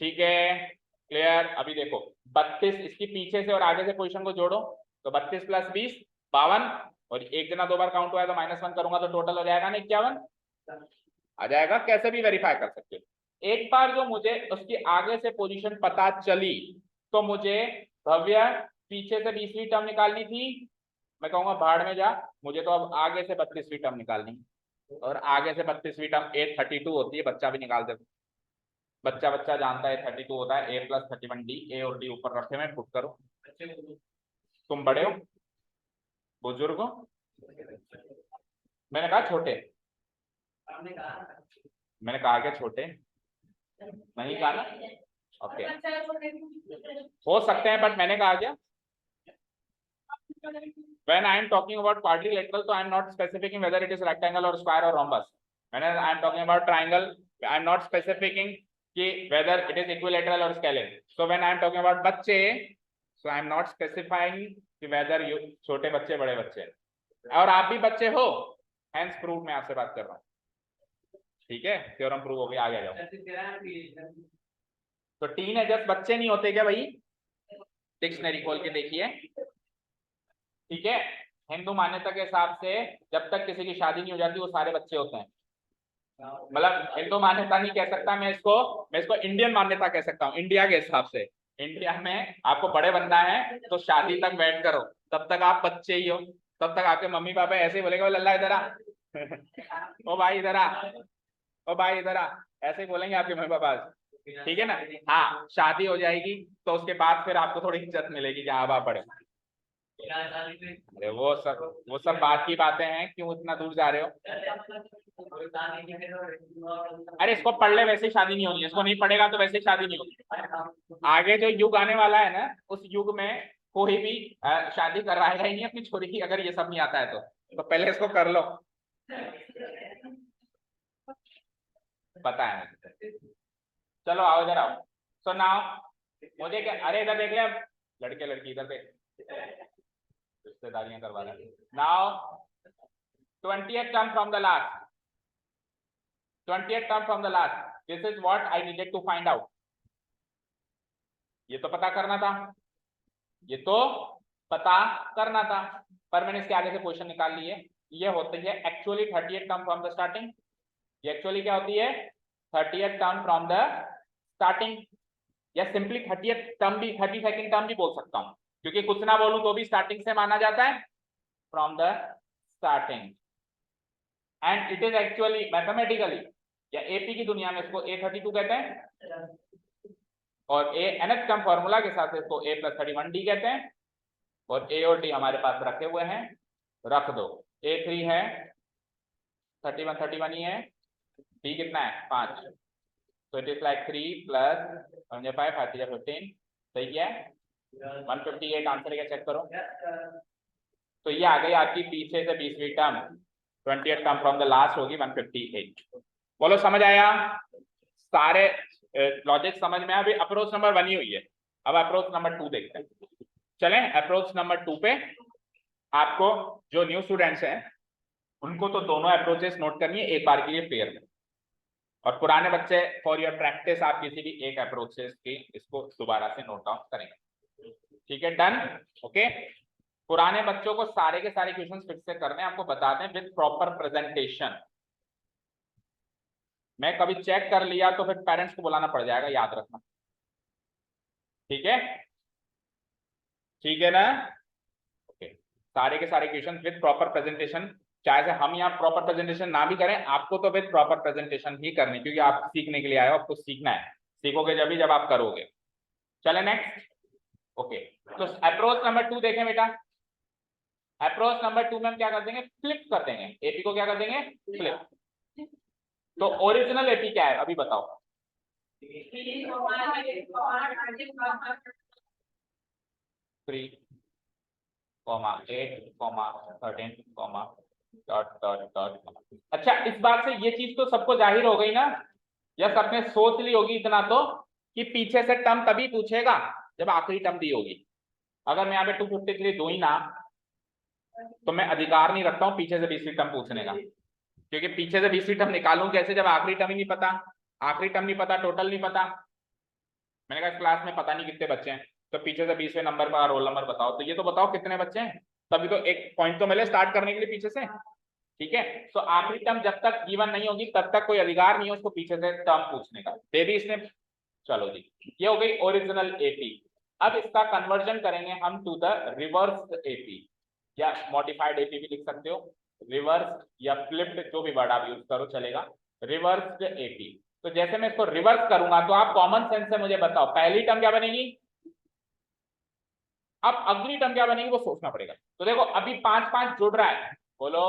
ठीक है क्लियर। अभी देखो 32, इसकी पीछे से और आगे से पोजीशन को जोड़ो, तो 32 + 20 52, और एक जना 2 बार काउंट हुआ है तो -1 करूंगा तो टोटल हो जाएगा ना 51 आ जाएगा। कैसे भी वेरीफाई कर सकते हो। एक बार जो मुझे उसकी आगे से पोजीशन पता चली तो मुझे भव्य पीछे से 20वीं टर्म निकालनी थी, मैं कहूंगा भाड़ में जा, मुझे तो अब आगे से 32वीं टर्म निकालनी, और आगे से 32वीं टर्म A32 होती है, बच्चा भी निकाल दे, बच्चा जानता है 32 होता है A + 31D, A और D ऊपर रखे में पुट करो। तुम बड़े हो, बुजुर्ग हो, मैंने कहा छोटे, मैंने कहा क्या छोटे नहीं कहा ना, ओके हो सकते हैं, बट मैंने कहा क्या, when I am talking about quadrilateral so I am not specifying whether it is rectangle or square or rhombus, when I am talking about triangle I am not specifying कि whether it is equilateral or scalene, so when I am talking about बच्चे so I am not specifying कि whether you छोटे बच्चे बड़े बच्चे, और आप भी बच्चे हो, hence proof मैं आपसे बात कर रहा हूँ। ठीक है, थ्योरम प्रूव हो गया, आगे जाओ। तो टीनेजर्स बच्चे नहीं होते क्या भाई, डिक्शनरी खोल के देखिए। ठीक है, हिंदू मान्यता के हिसाब से जब तक किसी की शादी नहीं हो जाती वो सारे बच्चे होते हैं, मतलब हिंदू मान्यता नहीं कह सकता मैं इसको इंडियन मान्यता कह सकता हूँ। इंडिया के हिसाब से, इंडिया में आपको बड़े बनना है तो शादी तक वेट करो, तब तक आप बच्चे ही हो, तब तक आपके मम्मी पापा ऐसे ही बोलेंगे लल्ला इधर आ ओ भाई इधर आ, ओ भाई इधर आ, ऐसे ही बोलेंगे आपके मम्मी पापा। ठीक है ना। हाँ, शादी हो जाएगी तो उसके बाद फिर आपको थोड़ी इज्जत मिलेगी जहाँ आप पढ़े। अरे वो सब बात की बातें हैं, क्यों इतना दूर जा रहे हो। अरे इसको पढ़ ले, वैसे शादी नहीं होगी, इसको नहीं पढ़ेगा तो वैसे शादी नहीं होगी। आगे जो युग आने वाला है ना, उस युग में कोई भी शादी करवाएगा ही नहीं अपनी छोरी की, अगर ये सब नहीं आता है तो पहले इसको कर लो। पता है मुझे। चलो आओ इधर आओ। सो नाउ मुझे क्या, अरे इधर देख ले, लड़के लड़की इधर देख, रिश्तेदारियां करवा रहे हैं। Now 20th term from the last, 20th term from the last, this is what I needed to find out। ये तो पता करना था, ये तो पता करना था, पर मैंने इसके आगे से क्वेश्चन निकाल लिए। ये होती है actually 30th term from the starting. ये एक्चुअली क्या होती है, 30th term from the starting, या सिंपली 30th टर्म भी, 32nd टर्म भी बोल सकता हूँ, क्योंकि कुछ ना बोलूं तो भी स्टार्टिंग से माना जाता है, from the starting. And it is actually mathematically, या एपी की दुनिया में इसको A32 कहते हैं, और ए nth टर्म फॉर्मूला के साथ इसको A+31D कहते हैं, और ए और डी हमारे पास रखे हुए हैं, रख दो। A3 है 31 ही है, डी कितना है 5, तो इट इज लाइक 3 + 5 5 15, सही है 158 आंसर क्या चेक करो। तो ये आ गई आपकी पीछे से 20वीं term, 20th term from the last होगी 158। बोलो समझ आया, सारे लॉजिक समझ में आया। अभी अप्रोच नंबर 1 ही हुई है, अब अप्रोच नंबर 2 देखते हैं। चलें अप्रोच नंबर 2 पे। आपको जो न्यू स्टूडेंट्स हैं उनको तो दोनों अप्रोचेस नोट करनी है एक बार के लिए पेयर में, और पुराने बच्चे फॉर योर प्रैक्टिस आप किसी भी एक अप्रोचेस की इसको दोबारा से नोट डाउन करेंगे। ठीक है, डन, ओके। पुराने बच्चों को सारे के सारे क्वेश्चंस फिर से करने आपको बताते हैं विद प्रॉपर प्रेजेंटेशन। मैं कभी चेक कर लिया तो फिर पेरेंट्स को बुलाना पड़ जाएगा, याद रखना। ठीक है, ठीक है ना, ओके। सारे के सारे क्वेश्चन विद प्रॉपर प्रेजेंटेशन, चाहे से हम यहाँ प्रॉपर प्रेजेंटेशन ना भी करें, आपको तो विद प्रॉपर प्रेजेंटेशन ही करनी, क्योंकि आप सीखने के लिए आए हो, आपको सीखना है, सीखोगे जब भी जब आप करोगे। चले नेक्स्ट, ओके। तो अप्रोच नंबर 2 देखें बेटा। अप्रोच नंबर 2 में हम क्या कर देंगे, फ्लिप कर देंगे, एपी को क्या कर देंगे, फ्लिप। तो ओरिजिनल एपी क्या है अभी बताओ। 3, 8, 13, डॉट। अच्छा, इस बात से ये चीज तो सबको जाहिर हो गई ना, या सबने सोच ली होगी इतना तो, कि पीछे से टर्म तभी पूछेगा जब आखिरी टर्म दी होगी। अगर मैं यहाँ पे 253 दूं ही ना, तो मैं अधिकार नहीं रखता हूँ पीछे से 20वीं टर्म पूछने का, क्योंकि पीछे से 20वीं टर्म निकालूं कैसे जब आखिरी टर्म ही नहीं पता, आखिरी टर्म नहीं पता, टोटल नहीं पता। मैंने कहा इस क्लास में पता नहीं कितने बच्चे हैं, तो पीछे से 20वें नंबर पर रोल नंबर बताओ, तो ये तो बताओ कितने बच्चे हैं, तभी तो एक पॉइंट तो मिले स्टार्ट करने के लिए पीछे से। ठीक है, तो आखिरी टर्म जब तक गिवन नहीं होगी तब तक कोई अधिकार नहीं है उसको पीछे से टर्म पूछने का, दे दी इसने। चलो जी, ये हो गई ओरिजिनल एपी। अब इसका कन्वर्जन करेंगे हम टू द रिवर्स एपी, या मॉडिफाइड एपी भी लिख सकते हो, रिवर्स या फ्लिप्ड, जो भी वर्ड आप यूज करो चलेगा, रिवर्स्ड एपी। तो जैसे मैं इसको रिवर्स करूंगा तो आप कॉमन सेंस से मुझे बताओ पहली टर्म क्या बनेगी, अब अगली टर्म क्या बनेगी वो सोचना पड़ेगा। तो देखो अभी 5 5 जुड़ रहा है, बोलो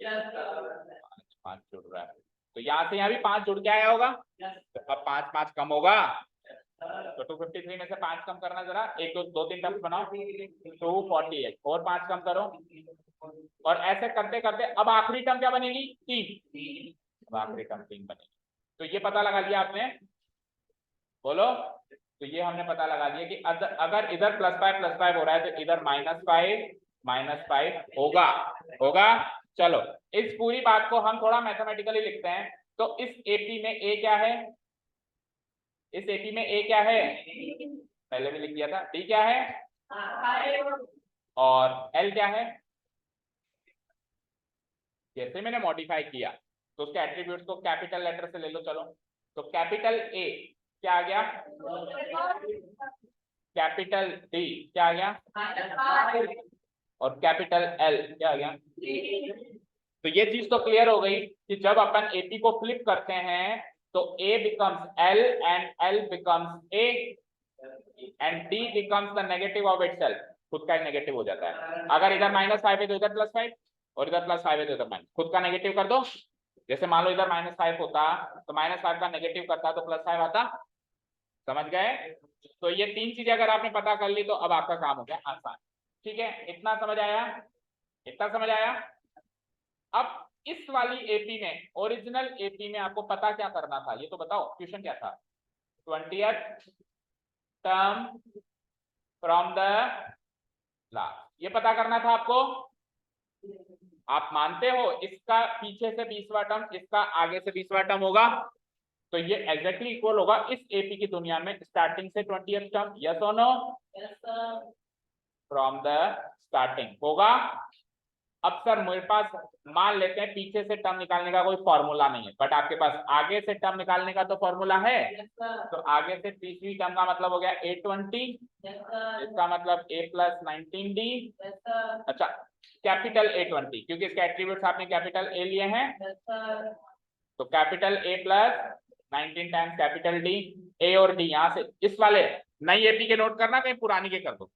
5 जुड़ रहा है, तो यहाँ से यहाँ भी 5 जुड़ के आया होगा, तो अब 5 5 कम होगा, तो 253 में से 5 कम करना, जरा 1 2 3 टर्म्स बनाओ, 248 और 5 कम करो, और ऐसे करते करते अब आखिरी टर्म क्या बनेगी, 3, अब आखिरी टर्म 3 बनेगी। तो ये पता लगा लिया आपने, बोलो। तो ये हमने पता लगा दिया कि अगर इधर +5 हो रहा है तो इधर -5 होगा, होगा। चलो इस पूरी बात को हम थोड़ा मैथमेटिकली लिखते हैं। तो इस एपी में ए क्या है, इस एपी में ए क्या है, पहले भी लिख दिया था, डी क्या है, और एल क्या है। जैसे मैंने मॉडिफाई किया तो उसके एट्रीब्यूट्स को कैपिटल लेटर से ले लो। चलो तो कैपिटल ए क्या आ गया, कैपिटल डी क्या आ गया, और कैपिटल एल क्या आ गया। तो ये चीज तो क्लियर हो गई कि जब अपन एपी को फ्लिप करते हैं तो A becomes L and L becomes A and D becomes the negative of itself, खुद का नेगेटिव हो जाता है। अगर इधर -5 है तो इधर +5 और इधर +5 है तो इधर माइनस, खुद का नेगेटिव कर दो। जैसे मान लो इधर -5 होता तो -5 का नेगेटिव करता तो +5 आता। समझ गए? तो ये तीन चीजें अगर आपने पता कर ली तो अब आपका काम हो गया आसान। ठीक है, इतना समझ आया? इतना समझ आया? अब इस वाली एपी में, ओरिजिनल एपी में आपको पता क्या करना था ये तो बताओ, क्वेश्चन क्या था? 20th term from the last, ये पता करना था आपको। आप मानते हो इसका पीछे से 20वां टर्म, इसका आगे से 20वां टर्म होगा, तो ये एग्जैक्टली इक्वल होगा इस एपी की दुनिया में स्टार्टिंग से 20th टर्म। यस और नो? फ्रॉम द स्टार्टिंग होगा। अब सर मेरे पास मान लेते हैं पीछे से टर्म निकालने का कोई फॉर्मूला नहीं है, बट आपके पास आगे से टर्म निकालने का तो फॉर्मूला है। तो आगे से 30वीं टर्म का मतलब हो गया A20, इसका मतलब A + 19D। अच्छा, कैपिटल A20 क्योंकि इसके एट्रीब्यूट्स आपने कैपिटल A लिए हैं, तो capital A + 19 times capital D। A और D यहां से इस वाले नई एपी के नोट करना, कहीं पुरानी के कर दो।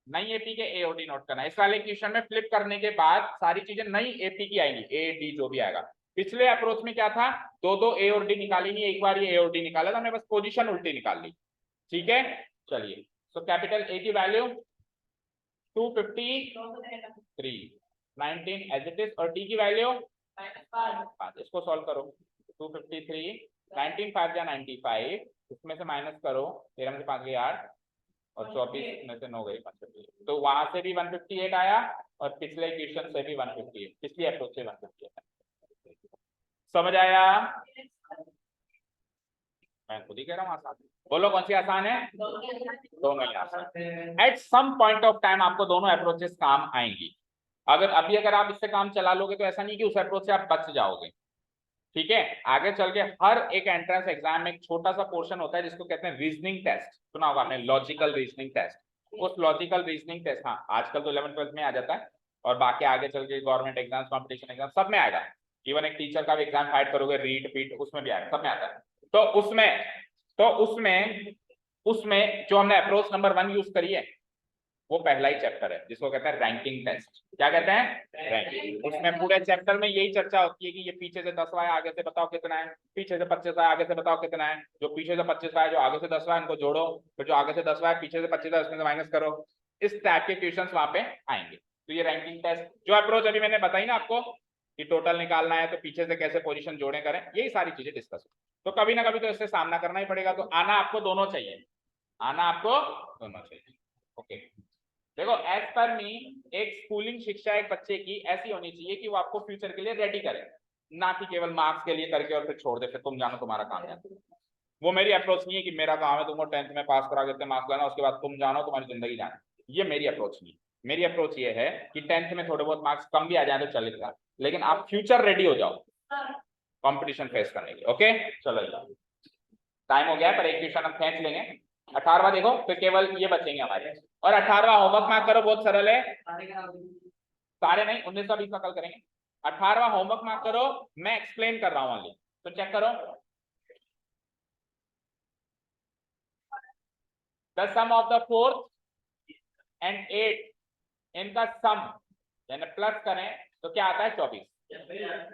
नई एपी के A और D नोट करना। इस वाले क्वेश्चन में फ्लिप करने के बाद सारी चीजें नई एपी की आएंगी, A D जो भी आएगा। पिछले अप्रोच में क्या था, दो A और D निकाली नहीं, एक बार ये A और D निकाला था, हमने बस पोजीशन उल्टी निकाल ली। ठीक है, चलिए। तो कैपिटल A की वैल्यू 253, 19 एज इट इज, और D की वैल्यू 5। इसको सॉल्व करो। 253, 19 5 या 95, इसमें से माइनस करो, 13 में से 5 गए 8 और 24 में से 9 गई 158, तो वहां से भी 158 आया और पिछले क्वेश्चन से भी 158, पिछली अप्रोच से 158। समझ आया? मैं खुद ही कह रहा हूँ आसान। बोलो कौन सी आसान है? दोनों ही आसान। At some point of time आपको दोनों अप्रोचेस काम आएंगी। अगर आप इससे काम चला लोगे तो ऐसा नहीं कि उस अप्रोच से आप बच जाओगे। ठीक है, आगे चल के हर एक एंट्रेंस एग्जाम में एक छोटा सा पोर्शन होता है जिसको कहते हैं रीजनिंग टेस्ट। सुना होगा आपने, लॉजिकल रीजनिंग टेस्ट। उस लॉजिकल रीजनिंग टेस्ट, हाँ आजकल तो 11th 12th में आ जाता है और बाकी आगे चल के गवर्नमेंट एग्जाम, कॉम्पिटिशन एग्जाम सब में आएगा। इवन एक टीचर का भी एग्जाम फाइट करोगे, रीट पीट, उसमें भी आएगा, सब में आता है। तो उसमें जो हमने अप्रोच नंबर 1 यूज करी है वो पहला ही चैप्टर है जिसको कहते हैं रैंकिंग टेस्ट। क्या कहते हैं? रैंकिंग। उसमें पूरे चैप्टर में यही चर्चा होती है कि ये पीछे से 10वां है, आगे से बताओ कितना है, पीछे से 25 है, आगे से बताओ कितना है, जो पीछे से 25 है, जो आगे से 10वां है, इनको जोड़ो, फिर जो आगे से 10वां है, पीछे से 25 है, उसमें से माइनस करो। इस टाइप के क्वेश्चन वहां पे आएंगे। तो ये रैंकिंग टेस्ट जो अप्रोच अभी मैंने बताई ना आपको कि टोटल निकालना है तो पीछे से कैसे पोजीशन जोड़े करें, यही सारी चीजें डिस्कस हो। तो कभी ना कभी तो इससे सामना करना ही पड़ेगा। तो आना आपको दोनों चाहिए, आना आपको दोनों चाहिए। ओके, देखो एज पर मी एक स्कूलिंग शिक्षा एक बच्चे की ऐसी होनी चाहिए कि वो आपको फ्यूचर के लिए रेडी करे, ना कि केवल मार्क्स के लिए करके और फिर छोड़ दे, फिर तुम जानो तुम्हारा काम है। वो मेरी अप्रोच नहीं है कि मेरा काम है तुमको 10th में पास करा देते मार्क्स लाना, उसके बाद तुम जानो तुम्हारी जिंदगी जाने। ये मेरी अप्रोच नहीं है। मेरी अप्रोच ये है कि 10th में थोड़े बहुत मार्क्स कम भी आ जाए तो चलेगा, लेकिन आप फ्यूचर रेडी हो जाओ कॉम्पिटिशन फेस करने के। ओके, चलो टाइम हो गया है, पर एक क्वेश्चन हम खींच लेंगे। 18वां देखो, फिर केवल ये बचेंगे हमारे। और 18वां होमवर्क मार्क करो, बहुत सरल है। सारे नहीं, 19 20 का कल करेंगे। 18वां होमवर्क मार्क करो, मैं एक्सप्लेन कर रहा हूं ओनली, तो चेक करो। The sum of the 4th and 8th इनका सम यानी प्लस करें तो क्या आता है? 24।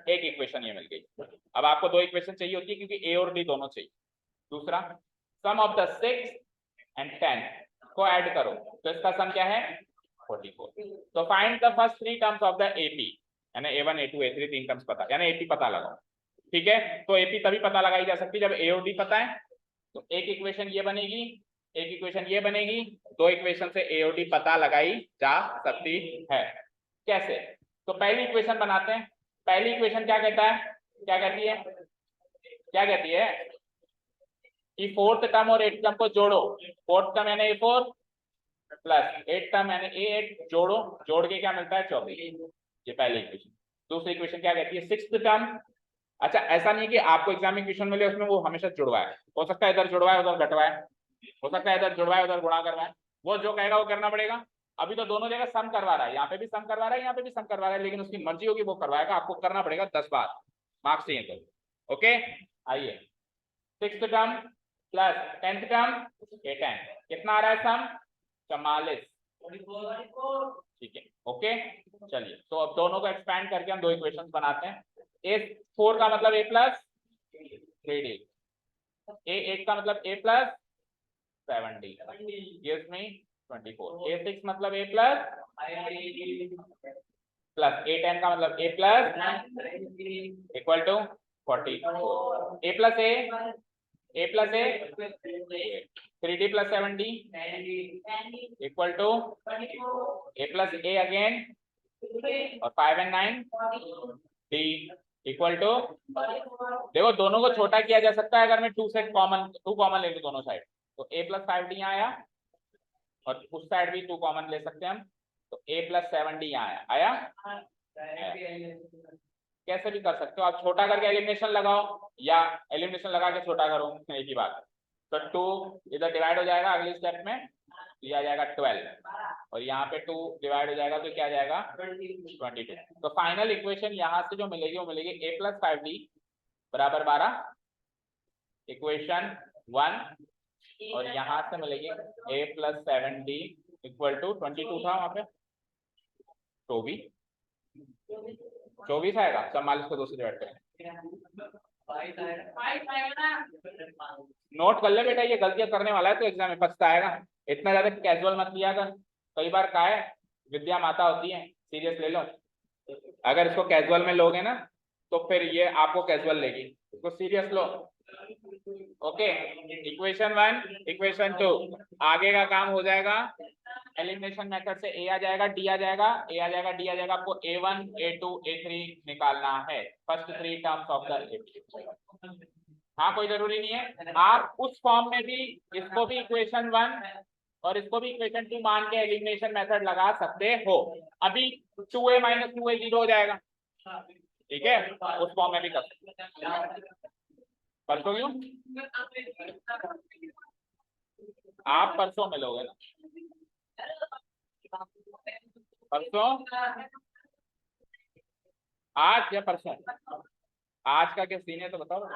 एक इक्वेशन ये मिल गई। अब आपको दो इक्वेशन चाहिए होती है क्योंकि ए और डी दोनों चाहिए। दूसरा, सम of the 6th and 10th को ऐड करो तो इसका सम क्या है? 44। तो find the first 3 terms of the AP, यानी A1 A2 A3 3 टर्म्स पता, यानी एपी पता लगाओ। ठीक है, तो एपी तभी पता लगाई जा सकती है जब ए और डी पता है। तो एक इक्वेशन ये बनेगी, एक इक्वेशन ये बनेगी, दो इक्वेशन से ए और डी पता लगाई जा सकती है। कैसे? तो पहली इक्वेशन बनाते हैं। पहली इक्वेशन क्या कहता है? क्या कहती है? क्या कहती है कि 4th टर्म और 8th टर्म को जोड़ो। 4th टर्म यानी A4 प्लस 8th टर्म यानी A8 जोड़ो, जोड़ के क्या मिलता है? 24। ये पहली इक्वेशन। दूसरी इक्वेशन क्या कहती है? 6th term. अच्छा, ऐसा नहीं कि आपको एग्जाम में क्वेश्चन मिले उसमें वो हमेशा जुड़वाए, हो सकता है इधर जुड़वाए उधर घटवाए, हो सकता है इधर जुड़वाए उधर गुणा करवाए, वो जो कहेगा वो करना पड़ेगा। अभी तो दोनों जगह सम करवा रहा है, यहाँ पे भी सम करवा रहा है, यहाँ पे भी सम करवा रहा है, लेकिन उसकी मर्जी होगी वो करवाएगा, आपको करना पड़ेगा 10 बार, मार्क्स चाहिए तो। ओके, आइए six term plus 10th term ये 10, कितना आ रहा है सम 44, ठीक है ओके। चलिए तो अब दोनों को एक्सपैंड करके हम दो इक्वेशंस बनाते हैं। A4 का मतलब A प्लस 3D, A8 का मतलब A plus 7D gives me 24, A6 मतलब A प्लस A10 का मतलब A plus equal to 44, A plus A 3D plus 7D equal to A plus A again और 5 and 9 D इक्वल टू, देखो दोनों को छोटा किया जा सकता है अगर मैं 2 कॉमन ले लूं दोनों साइड, तो A प्लस 5D यहाँ आया और उस साइड भी 2 कॉमन ले सकते हैं हम, तो A प्लस 7D यहाँ आया, कैसे भी कर सकते हो आप, छोटा करके एलिमिनेशन लगाओ या एलिमिनेशन लगा के छोटा करो, एक ही बात। तो 2 इधर डिवाइड हो जाएगा, अगले स्टेप में लिया जाएगा 12 और यहाँ पे 2 डिवाइड हो जाएगा तो क्या जाएगा 22। तो फाइनल इक्वेशन यहाँ से जो मिलेगी वो मिलेगी A प्लस 5D बराबर 12 इक्वेशन 1, और यहाँ से मिलेगी A plus 7D equal to 22 था वहां पे 24 आएगा, 44 को 2 से डिवाइड करें, नोट कर ले बेटा, ये गलतियां करने वाला है तो एग्जाम में पछताएगा, इतना ज्यादा कैजुअल मत लिया कर, कई बार क्या है विद्या माता होती है, सीरियस ले लो, अगर इसको कैजुअल में लोगे ना तो फिर ये आपको कैजुअल लेगी, इसको सीरियस लो। ओके इक्वेशन 1 इक्वेशन 2, आगे का काम हो जाएगा एलिमिनेशन मेथड से, A आ जाएगा D आ जाएगा, A आ जाएगा D आ जाएगा, आपको A1 A2 A3 निकालना है, फर्स्ट 3 टर्म्स ऑफ द, हाँ कोई जरूरी नहीं है, आप उस फॉर्म में भी इसको भी इक्वेशन 1 और इसको भी इक्वेशन 2 मान के एलिमिनेशन मेथड लगा सकते हो, अभी 2A माइनस 2A 0 हो जाएगा, ठीक है उस फॉर्म में भी कर सकते हैं। परसों क्यों, आप परसों मिलोगे ना, परसों, आज या परसों, आज का क्या सीन है तो बताओ,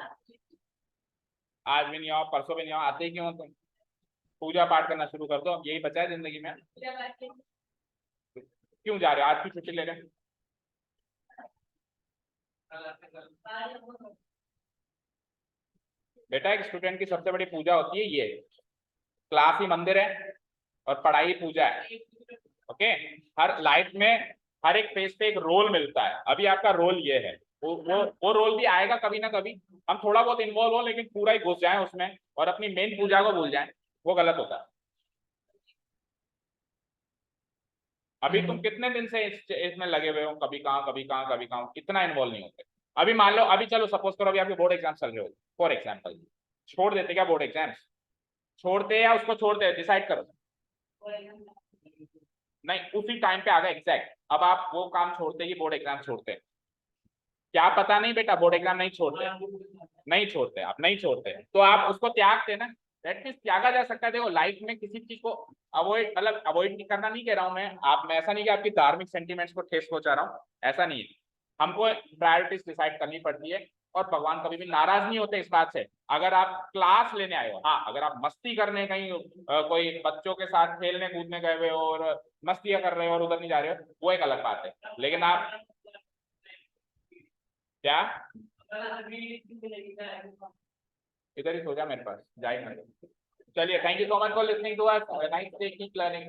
आज भी नहीं आओ परसों भी नहीं आओ, आते ही क्यों तुम, पूजा पाठ करना शुरू कर दो, अब यही बचा है जिंदगी में, क्यों जा रहे हो आज की छुट्टी ले रहे हैं, बेटा एक स्टूडेंट की सबसे बड़ी पूजा होती है ये, क्लास ही मंदिर है और पढ़ाई पूजा है, ओके। हर लाइफ में हर एक फेज पे एक रोल मिलता है, अभी आपका रोल ये है, वो रोल भी आएगा कभी ना कभी, हम थोड़ा बहुत इन्वॉल्व हो लेकिन पूरा ही घुस जाए उसमें और अपनी मेन पूजा को भूल जाए, वो गलत होता है। अभी तुम कितने दिन से इसमें लगे हुए हो, कभी कहाँ कभी कहाँ कभी कहाँ, इतना इन्वॉल्व नहीं होते। अभी मान लो, अभी चलो सपोज करो अभी आपके बोर्ड एग्जाम चल रहे हो, फॉर एग्जाम्पल, छोड़ देते क्या बोर्ड एग्जाम्स, छोड़ते या उसको छोड़ते डिसाइड करो, नहीं उसी टाइम पे आ गए एग्जैक्ट, अब आप वो काम छोड़ते ही बोर्ड एग्जाम छोड़ते, क्या पता नहीं बेटा बोर्ड एग्जाम नहीं छोड़ते, नहीं छोड़ते आप, नहीं छोड़ते तो आप उसको त्यागते ना, दैट मीन्स त्यागा जा सकता है। देखो लाइफ में किसी चीज को अवॉइड, मतलब अवॉइड करना नहीं कह रहा हूं मैं ऐसा नहीं कि आपकी धार्मिक सेंटिमेंट्स को ठेस पहुंचा रहा हूँ, ऐसा नहीं है, हमको प्रायोरिटीज डिसाइड करनी पड़ती है और भगवान कभी भी नाराज नहीं होते इस बात से। अगर आप क्लास लेने आए हो, हाँ अगर आप मस्ती करने कहीं कोई बच्चों के साथ खेलने कूदने गए हुए हो और मस्तियां कर रहे हो और उधर नहीं जा रहे हो, वो एक अलग बात है, लेकिन आप क्या इधर ही सो जा मेरे पास जाए ना। चलिए thank you so much for listening to us, nice keep learning.